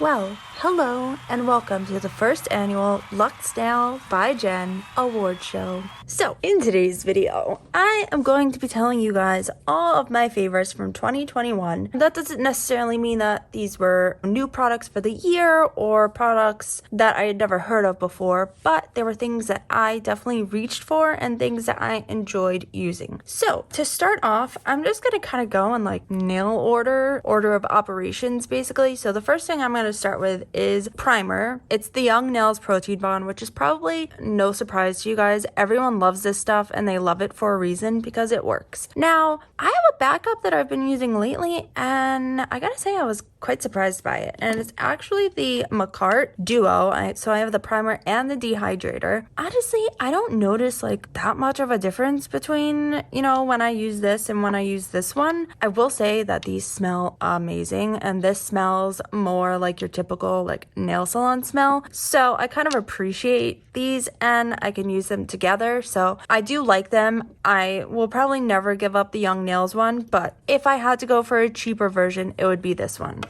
Well, hello and welcome to the first annual LNBJEN by Jen award show. So, in today's video, I am going to be telling you guys all of my favorites from 2021. That doesn't necessarily mean that these were new products for the year or products that I had never heard of before, but they were things that I definitely reached for and things that I enjoyed using. So, to start off, I'm just going to kind of go in like nail order of operations basically. So, the first thing I'm going to start with is primer. It's the Young Nails Protein Bond, which is probably no surprise to you guys. Everyone loves this stuff and they love it for a reason because it works. Now, I have a backup that I've been using lately and I gotta say I was quite surprised by it, and it's actually the Macart Duo. So I have the primer and the dehydrator. Honestly, I don't notice like that much of a difference between, when I use this and when I use this one. I will say that these smell amazing, and this smells more like your typical like nail salon smell. So I kind of appreciate these and I can use them together. So I do like them. I will probably never give up the Young Nails one, but if I had to go for a cheaper version, it would be this one.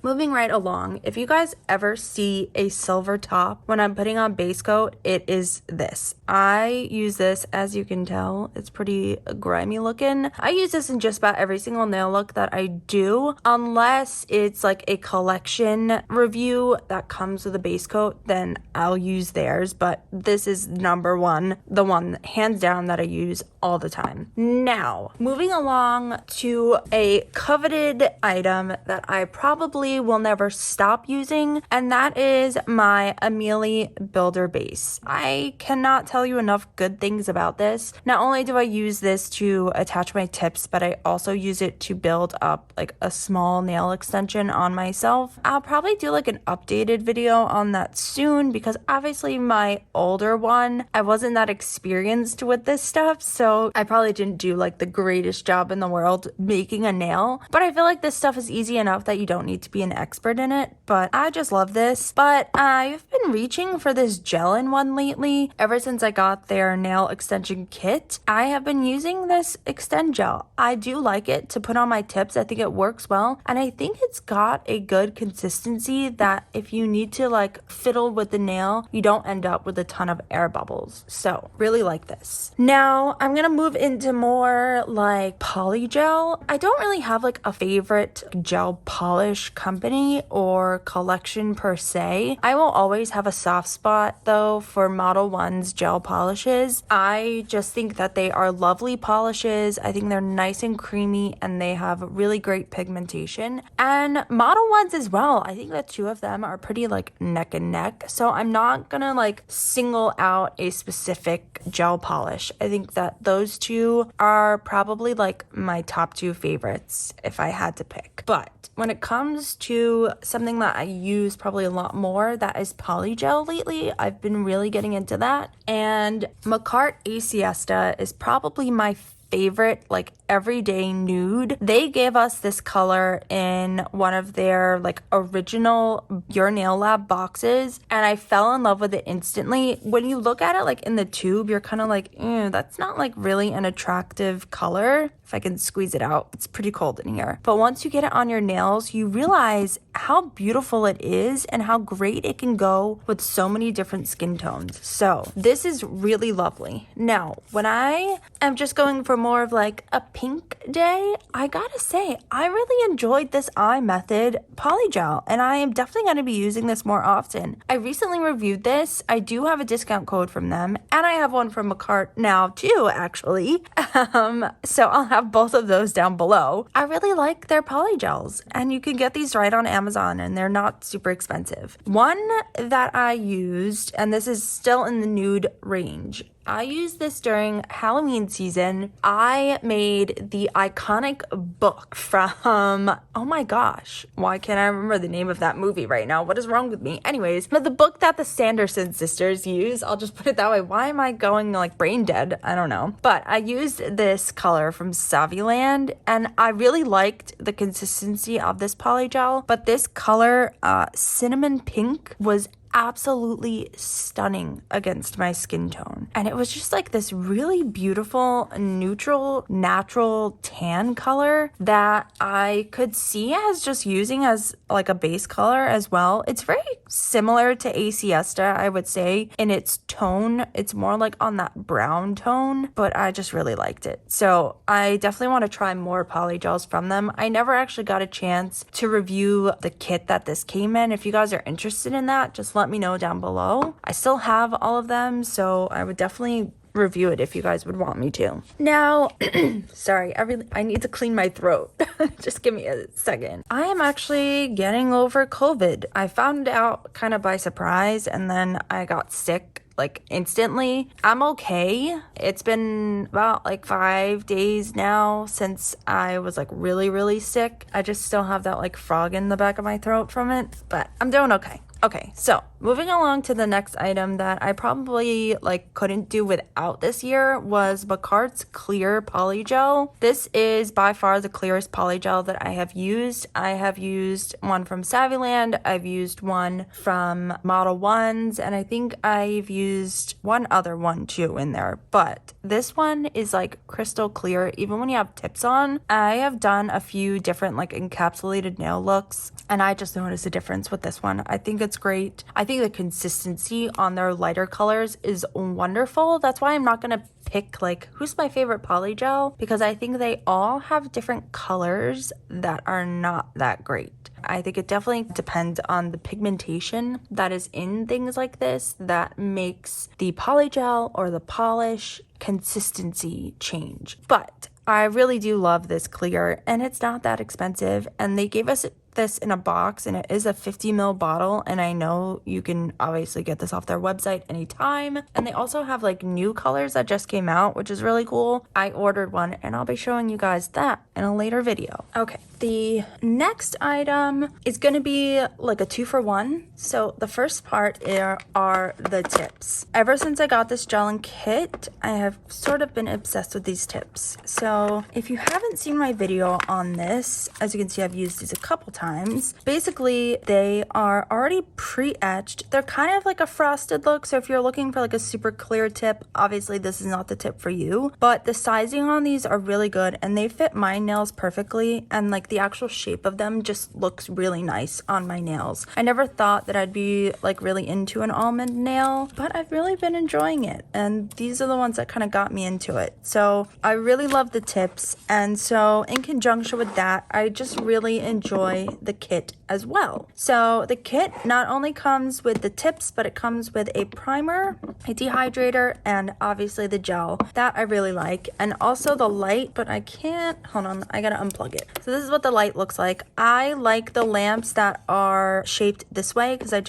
Moving right along, if you guys ever see a silver top when I'm putting on base coat, it is this. I use this, as you can tell, it's pretty grimy looking. I use this in just about every single nail look that I do, unless it's like a collection review that comes with a base coat, then I'll use theirs, but this is number one, the one hands down that I use all the time. Now, moving along to a coveted item that I probably will never stop using, and that is my Amelie Builder Base. I cannot tell you enough good things about this. Not only do I use this to attach my tips, but I also use it to build up like a small nail extension on myself. I'll probably do like an updated video on that soon because obviously my older one, I wasn't that experienced with this stuff, so I probably didn't do like the greatest job in the world making a nail, but I feel like this stuff is easy enough that you don't need to be an expert in it. But I just love this. But I've been reaching for this gel-in one lately. Ever since I got their nail extension kit, I have been using this Extend Gel. I do like it to put on my tips. I think it works well, and I think it's got a good consistency that if you need to like fiddle with the nail, you don't end up with a ton of air bubbles. So really like this. Now I'm gonna move into more like Polygel. I don't really have like a favorite gel polish company or collection per se. I will always have a soft spot though for Model 1's gel polishes. I just think that they are lovely polishes. I think they're nice and creamy and they have really great pigmentation. And Model 1's as well. I think the two of them are pretty like neck and neck. So I'm not gonna like single out a specific gel polish. I think that those two are probably like my top two favorites if I had to pick. But when it comes to something that I use probably a lot more, that is Polygel lately. I've been really getting into that. And Macart A Siesta is probably my favorite like everyday nude. They gave us this color in one of their like original Your Nail Lab boxes and I fell in love with it instantly. When you look at it like in the tube, you're kind of like, that's not like really an attractive color. If I can squeeze it out, it's pretty cold in here. But once you get it on your nails, you realize how beautiful it is and how great it can go with so many different skin tones. So this is really lovely. Now, when I am just going for more of like a pink day, I gotta say, I really enjoyed this eye method Polygel, and I am definitely going to be using this more often. I recently reviewed this. I do have a discount code from them, and I have one from Macart now too, actually. So I'll have both of those down below. I really like their Polygels, and you can get these right on Amazon, and they're not super expensive. One that I used, and this is still in the nude range, I used this during Halloween season. I made the iconic book from, oh my gosh, why can't I remember the name of that movie right now? What is wrong with me? Anyways, but the book that the Sanderson sisters use, I'll just put it that way. Why am I going like brain dead? I don't know. But I used this color from Saviland and I really liked the consistency of this Polygel. But this color, cinnamon pink, was absolutely stunning against my skin tone. And it was just like this really beautiful, neutral, natural tan color that I could see as just using as like a base color as well. It's very similar to Siesta, I would say, in its tone. It's more like on that brown tone, but I just really liked it. So I definitely want to try more polygels from them. I never actually got a chance to review the kit that this came in. If you guys are interested in that, just let me know down below. I still have all of them, so I would definitely review it if you guys would want me to. Now, sorry, I need to clean my throat. Just give me a second. I am actually getting over COVID. I found out kind of by surprise, and then I got sick like instantly. I'm okay. It's been about like 5 days now since I was like really sick. I just still have that like frog in the back of my throat from it, but I'm doing okay. Okay, so moving along to the next item that I probably like couldn't do without this year was Bacart's Clear Polygel. This is by far the clearest polygel that I have used. I have used one from Savvyland, I've used one from Model Ones, and I think I've used one other one too in there. But this one is like crystal clear, even when you have tips on. I have done a few different like encapsulated nail looks, and I just noticed a difference with this one. I think it's great. I think the consistency on their lighter colors is wonderful. That's why I'm not gonna pick like who's my favorite polygel, because I think they all have different colors that are not that great. I think it definitely depends on the pigmentation that is in things like this that makes the polygel or the polish consistency change. But I really do love this clear, and it's not that expensive, and they gave us this in a box, and it is a 50 ml bottle, and I know you can obviously get this off their website anytime. And they also have like new colors that just came out, which is really cool. I ordered one, and I'll be showing you guys that in a later video. Okay, the next item is gonna be like a 2-for-1. So the first part are the tips. Ever since I got this gel and kit, I have sort of been obsessed with these tips. So if you haven't seen my video on this, as you can see, I've used these a couple times. Basically, they are already pre-etched. They're kind of like a frosted look. So if you're looking for like a super clear tip, obviously this is not the tip for you. But the sizing on these are really good, and they fit my nails perfectly. And like the actual shape of them just looks really nice on my nails. I never thought that I'd be like really into an almond nail, but I've really been enjoying it. And these are the ones that kind of got me into it. So I really love the tips. And so in conjunction with that, I just really enjoy the kit as well. So the kit not only comes with the tips, but it comes with a primer, a dehydrator, and obviously the gel that I really like, and also the light, but I can't, hold on, I gotta unplug it. So this is what the light looks like. I like the lamps that are shaped this way because I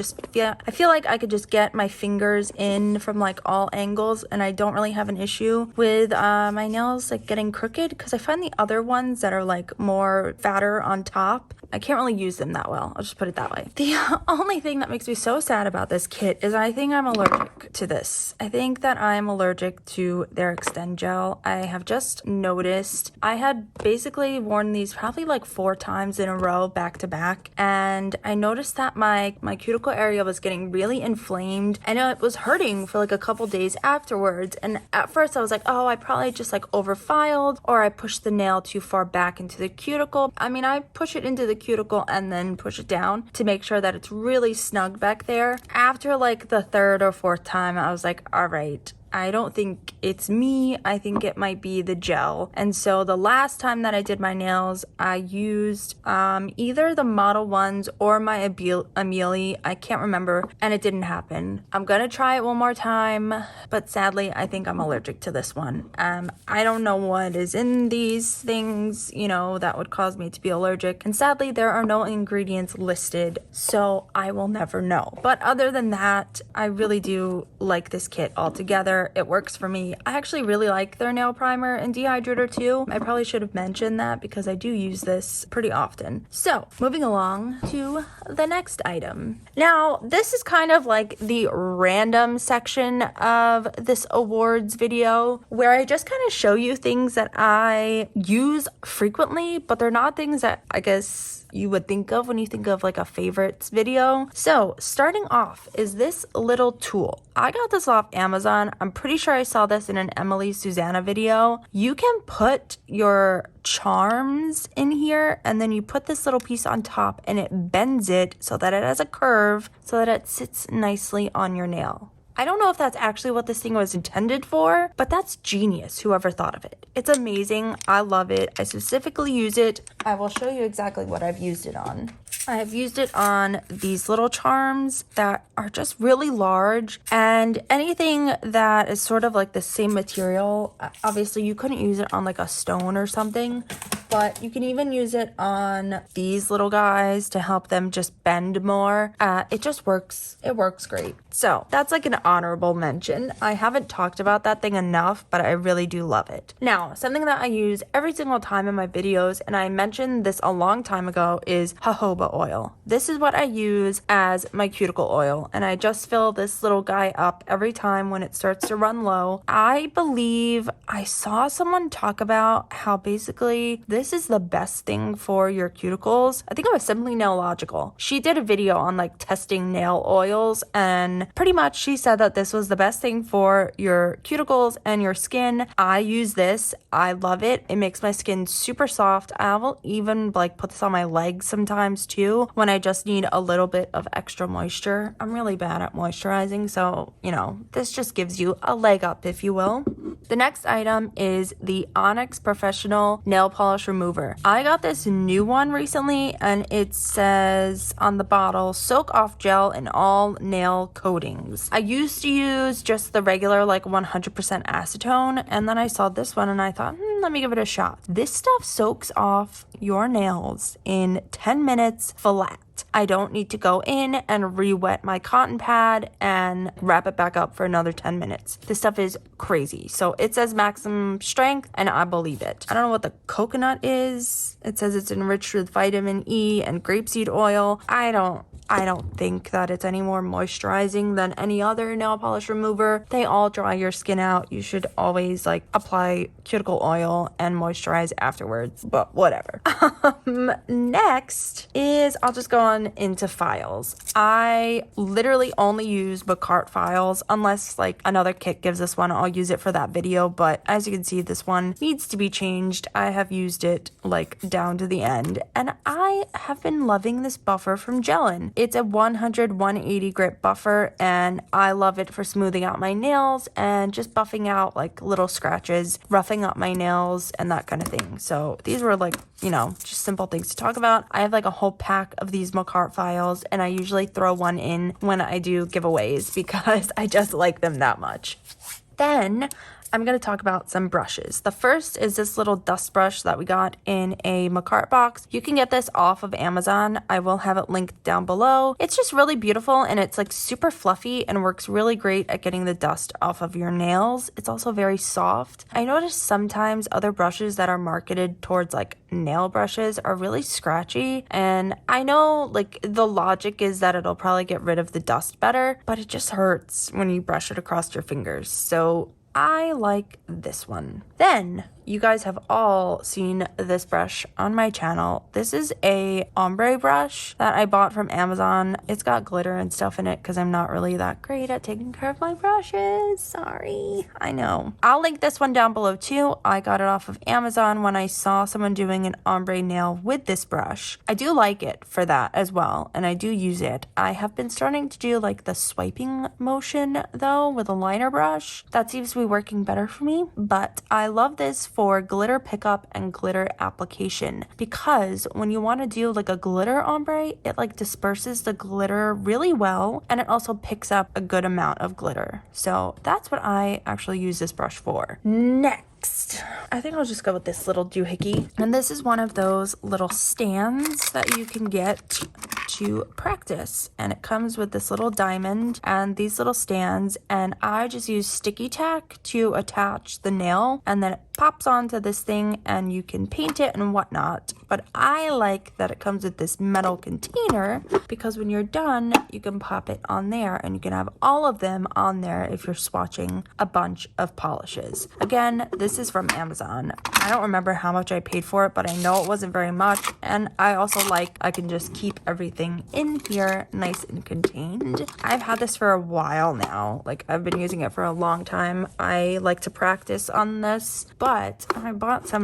feel like I could just get my fingers in from like all angles, and I don't really have an issue with my nails like getting crooked, because I find the other ones that are like more fatter on top, I can't really use them that well. I'll just put it that way. The only thing that makes me so sad about this kit is I think I'm allergic to this. I think that I'm allergic to their Extend Gel. I have just noticed. I had basically worn these probably like 4 times in a row back to back, and I noticed that my cuticle area was getting really inflamed, and it was hurting for like a couple days afterwards. And at first I was like, oh, I probably just like overfiled, or I pushed the nail too far back into the cuticle. I mean, I push it into the cuticle and then push it down to make sure that it's really snug back there. After like the 3rd or 4th time, I was like, all right, I don't think it's me. I think it might be the gel. And so the last time that I did my nails, I used either the Model Ones or my Amelie. I can't remember, and it didn't happen. I'm gonna try it one more time, but sadly, I think I'm allergic to this one. I don't know what is in these things, you know, that would cause me to be allergic. And sadly, there are no ingredients listed, so I will never know. But other than that, I really do like this kit altogether. where it works for me. I actually really like their nail primer and dehydrator too. I probably should have mentioned that because I do use this pretty often. So moving along to the next item. Now this is kind of like the random section of this awards video where I just kind of show you things that I use frequently, but they're not things that I guess you would think of when you think of like a favorites video. So starting off is this little tool. I got this off Amazon. I'm pretty sure I saw this in an Emily Susanna video. You can put your charms in here and then you put this little piece on top and it bends it so that it has a curve so that it sits nicely on your nail. I don't know if that's actually what this thing was intended for, but that's genius, whoever thought of it. It's amazing. I love it. I specifically use it. I will show you exactly what I've used it on. I have used it on these little charms that are just really large, and anything that is sort of like the same material. Obviously, you couldn't use it on like a stone or something, but you can even use it on these little guys to help them just bend more. It just works. It works great. So that's like an honorable mention. I haven't talked about that thing enough, but I really do love it. Now, something that I use every single time in my videos, and I mentioned this a long time ago, is jojoba oil. This is what I use as my cuticle oil, and I just fill this little guy up every time when it starts to run low. I believe I saw someone talk about how basically this is the best thing for your cuticles. I think it was Simply Nailogical. She did a video on like testing nail oils, and pretty much she said that this was the best thing for your cuticles and your skin. I use this. I love it. It makes my skin super soft. I will even like put this on my legs sometimes too when I just need a little bit of extra moisture. I'm really bad at moisturizing, so you know, this just gives you a leg up, if you will. The next item is the Onyx Professional Nail Polish Remover. I got this new one recently, and it says on the bottle, soak off gel in all nail coatings. I used to use just the regular like 100% acetone, and then I saw this one and I thought, let me give it a shot. This stuff soaks off your nails in 10 minutes flat. I don't need to go in and re-wet my cotton pad and wrap it back up for another 10 minutes. This stuff is crazy. So it says maximum strength, and I believe it. I don't know what the coconut is. It says it's enriched with vitamin E and grapeseed oil. I don't think that it's any more moisturizing than any other nail polish remover. They all dry your skin out. You should always like apply cuticle oil and moisturize afterwards, but whatever. Next is, I'll just go on into files. I literally only use Bacart files unless like another kit gives us one. I'll use it for that video, but as you can see, this one needs to be changed. I have used it like down to the end, and I have been loving this buffer from Jellin. It's a 100-180 grit buffer, and I love it for smoothing out my nails and just buffing out like little scratches, roughing up my nails, and that kind of thing. So these were like, you know, just simple things to talk about. I have like a whole pack of these Bacart files, and I usually throw one in when I do giveaways because I just like them that much. Then I'm going to talk about some brushes. The first is this little dust brush that we got in a Bacart box. You can get this off of Amazon. I will have it linked down below. It's just really beautiful, and it's like super fluffy and works really great at getting the dust off of your nails. It's also very soft. I noticed sometimes other brushes that are marketed towards like nail brushes are really scratchy, and I know like the logic is that it'll probably get rid of the dust better, but it just hurts when you brush it across your fingers. So I like this one. Then you guys have all seen this brush on my channel. This is a Ombre Brush that I bought from Amazon. It's got glitter and stuff in it because I'm not really that great at taking care of my brushes. Sorry, I know. I'll link this one down below too. I got it off of Amazon when I saw someone doing an ombre nail with this brush. I do like it for that as well, and I do use it. I have been starting to do like the swiping motion though with a liner brush. That seems to be working better for me, but I love this for glitter pickup and glitter application, because when you want to do like a glitter ombre, it like disperses the glitter really well, and it also picks up a good amount of glitter. So that's what I actually use this brush for. Next, I think I'll just go with this little doohickey, and this is one of those little stands that you can get to practice. And it comes with this little diamond and these little stands, and I just use sticky tack to attach the nail, and then it pops onto this thing and you can paint it and whatnot. But I like that it comes with this metal container, because when you're done, you can pop it on there and you can have all of them on there if you're swatching a bunch of polishes. Again, this is from Amazon. I don't remember how much I paid for it, but I know it wasn't very much. And I also like I can just keep everything in here nice and contained. I've had this for a while now. Like, I've been using it for a long time. I like to practice on this, but I bought I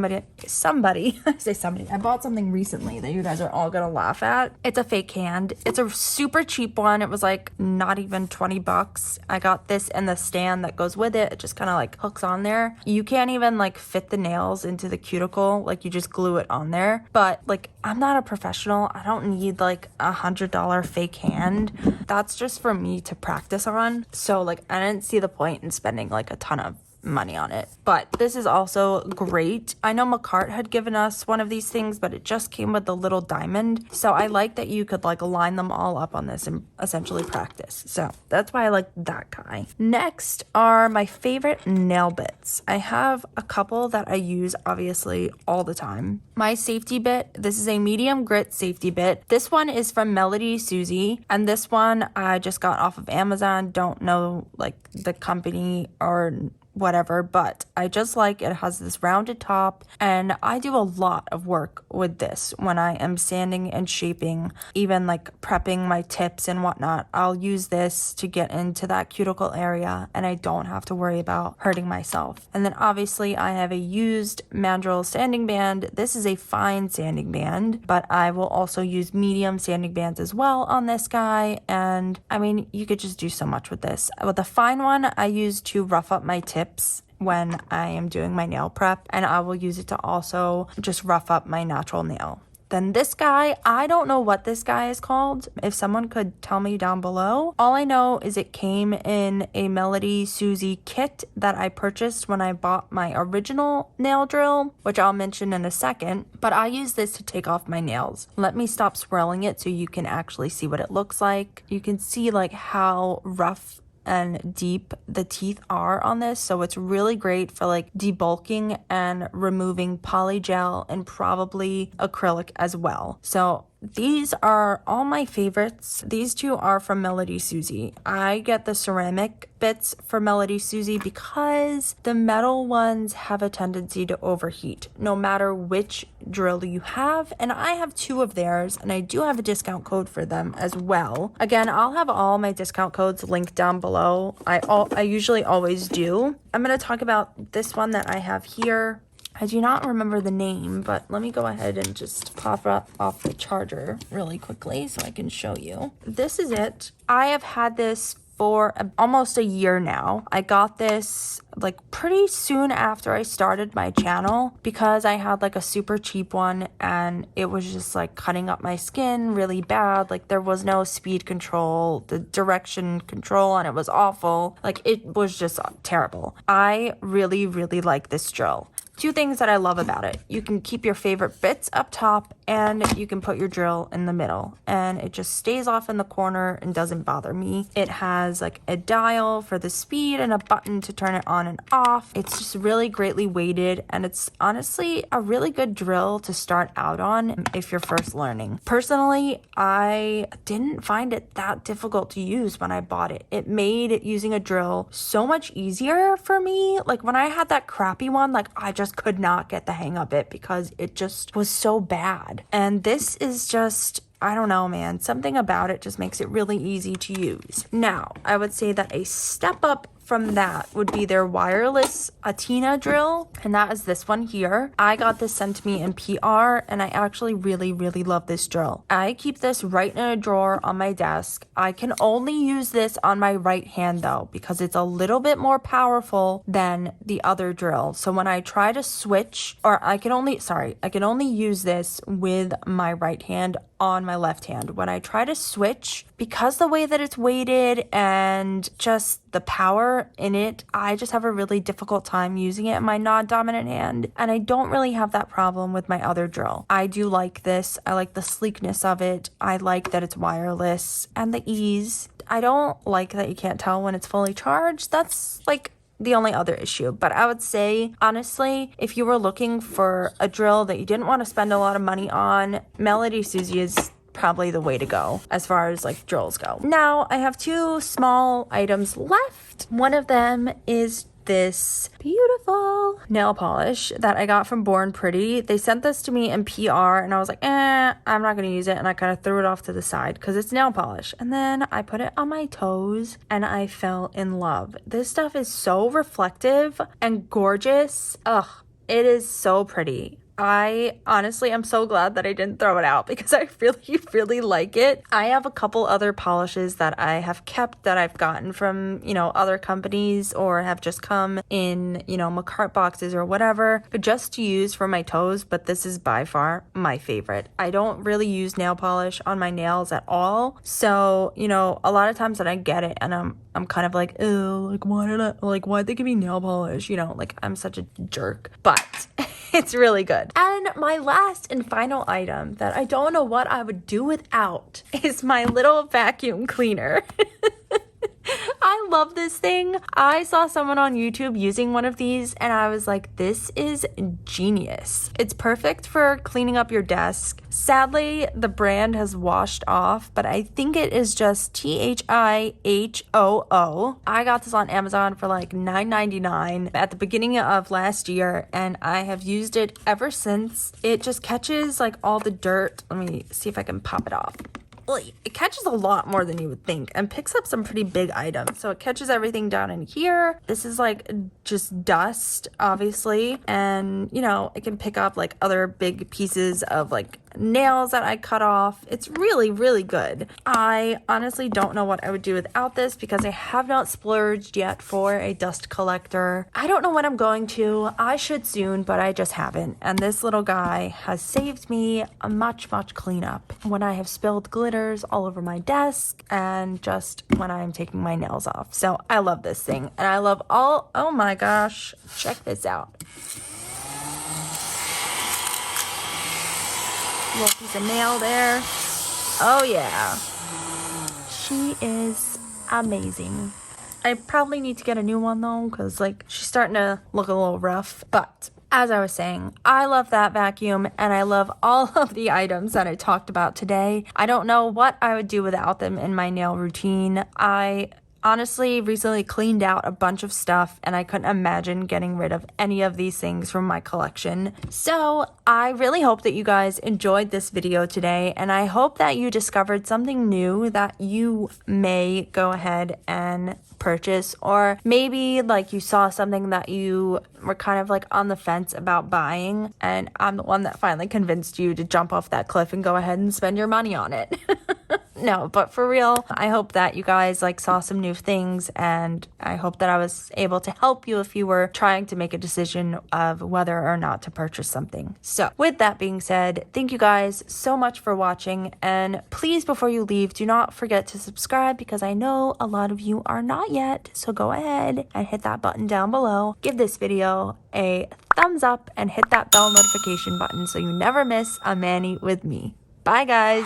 bought something recently that you guys are all gonna laugh at. It's a fake hand. It's a super cheap one. It was like not even 20 bucks. I got this and the stand that goes with it. It just kind of like hooks on there. You can't even like fit the nails into the cuticle. Like, you just glue it on there. But like, I'm not a professional. I don't need like $100 fake hand. That's just for me to practice on. So like, I didn't see the point in spending like a ton of money on it. But this is also great. I know McCart had given us one of these things, but it just came with the little diamond. So I like that you could like line them all up on this and essentially practice. So that's why I like that guy. Next are my favorite nail bits. I have a couple that I use obviously all the time. My safety bit, this is a medium grit safety bit. This one is from Melody Susie, and this one I just got off of Amazon. Don't know like the company or whatever, but I just like it has this rounded top, and I do a lot of work with this when I am sanding and shaping, even like prepping my tips and whatnot. I'll use this to get into that cuticle area, and I don't have to worry about hurting myself. And then obviously I have a used mandrel sanding band. This is a fine sanding band, but I will also use medium sanding bands as well on this guy. And I mean, you could just do so much with this. With the fine one, I use to rough up my tips when I am doing my nail prep, and I will use it to also just rough up my natural nail. Then this guy, I don't know what this guy is called. If someone could tell me down below. All I know is it came in a Melody Susie kit that I purchased when I bought my original nail drill, which I'll mention in a second. But I use this to take off my nails. Let me stop swirling it so you can actually see what it looks like. You can see like how rough and deep the teeth are on this, so it's really great for like debulking and removing polygel and probably acrylic as well. So these are all my favorites. These two are from Melody Susie. I get the ceramic bits for Melody Susie because the metal ones have a tendency to overheat no matter which drill you have, and I have two of theirs, and I do have a discount code for them as well. Again, I'll have all my discount codes linked down below. I usually always do. I'm going to talk about this one that I have here. I do not remember the name, but let me go ahead and just pop up off the charger really quickly so I can show you. This is it. I have had this for almost a year now. I got this like pretty soon after I started my channel because I had like a super cheap one and it was just like cutting up my skin really bad. Like, there was no speed control, the direction control on it was awful. Like, it was just terrible. I really like this drill. Two things that I love about it. You can keep your favorite bits up top and you can put your drill in the middle and it just stays off in the corner and doesn't bother me. It has like a dial for the speed and a button to turn it on and off. It's just really greatly weighted, and it's honestly a really good drill to start out on if you're first learning. Personally, I didn't find it that difficult to use when I bought it. It made using a drill so much easier for me. Like, when I had that crappy one, like, I just could not get the hang of it because it just was so bad. And this is just, I don't know, man. Something about it just makes it really easy to use. Now, I would say that a step up from that would be their wireless Atina drill, and that is this one here. I got this sent to me in PR, and I actually really love this drill. I keep this right in a drawer on my desk. I can only use this on my right hand though, because it's a little bit more powerful than the other drill. So when I try to switch, or I can only use this with my right hand on my left hand. When I try to switch, because the way that it's weighted and just the power power in it. I just have a really difficult time using it in my non-dominant hand, and I don't really have that problem with my other drill. I do like this. I like the sleekness of it. I like that it's wireless and the ease. I don't like that you can't tell when it's fully charged. That's like the only other issue. But I would say, honestly, if you were looking for a drill that you didn't want to spend a lot of money on, Melody Susie is probably the way to go as far as like drills go. Now I have two small items left. One of them is this beautiful nail polish that I got from Born Pretty. They sent this to me in PR and I was like, I'm not gonna use it, and I kind of threw it off to the side because it's nail polish. And then I put it on my toes and I fell in love. This stuff is so reflective and gorgeous. Ugh, it is so pretty. I honestly am so glad that I didn't throw it out because I really like it. I have a couple other polishes that I have kept that I've gotten from, other companies or have just come in, Macart boxes or whatever, but just to use for my toes. But this is by far my favorite. I don't really use nail polish on my nails at all. So, a lot of times that I get it and I'm kind of like, oh, like why'd they give me nail polish? Like I'm such a jerk, but it's really good. And my last and final item that I don't know what I would do without is my little vacuum cleaner. I love this thing. I saw someone on YouTube using one of these and I was like, this is genius. It's perfect for cleaning up your desk. Sadly, the brand has washed off, but I think it is just THIHOO. I got this on Amazon for like $9.99 at the beginning of last year, and I have used it ever since. It just catches like all the dirt. Let me see if I can pop it off. It catches a lot more than you would think and picks up some pretty big items. So it catches everything down in here. This is like just dust, obviously. And, it can pick up like other big pieces of like nails that I cut off. It's really good. I honestly don't know what I would do without this because I have not splurged yet for a dust collector. I don't know when I'm going to. I should soon, but I just haven't. And this little guy has saved me a much cleanup when I have spilled glitters all over my desk and just when I'm taking my nails off. So I love this thing, and I love oh my gosh, check this out. Little piece of nail there. Oh yeah, she is amazing. I probably need to get a new one though, because like she's starting to look a little rough. But as I was saying, I love that vacuum and I love all of the items that I talked about today. I don't know what I would do without them in my nail routine. I honestly recently cleaned out a bunch of stuff and I couldn't imagine getting rid of any of these things from my collection. So I really hope that you guys enjoyed this video today, and I hope that you discovered something new that you may go ahead and purchase, or maybe like you saw something that you were kind of like on the fence about buying and I'm the one that finally convinced you to jump off that cliff and go ahead and spend your money on it. No, but for real, I hope that you guys like saw some new things, and I hope that I was able to help you if you were trying to make a decision of whether or not to purchase something. So with that being said, thank you guys so much for watching, and please, before you leave, do not forget to subscribe because I know a lot of you are not yet. So go ahead and hit that button down below. Give this video a thumbs up and hit that bell notification button so you never miss a mani with me. Bye guys.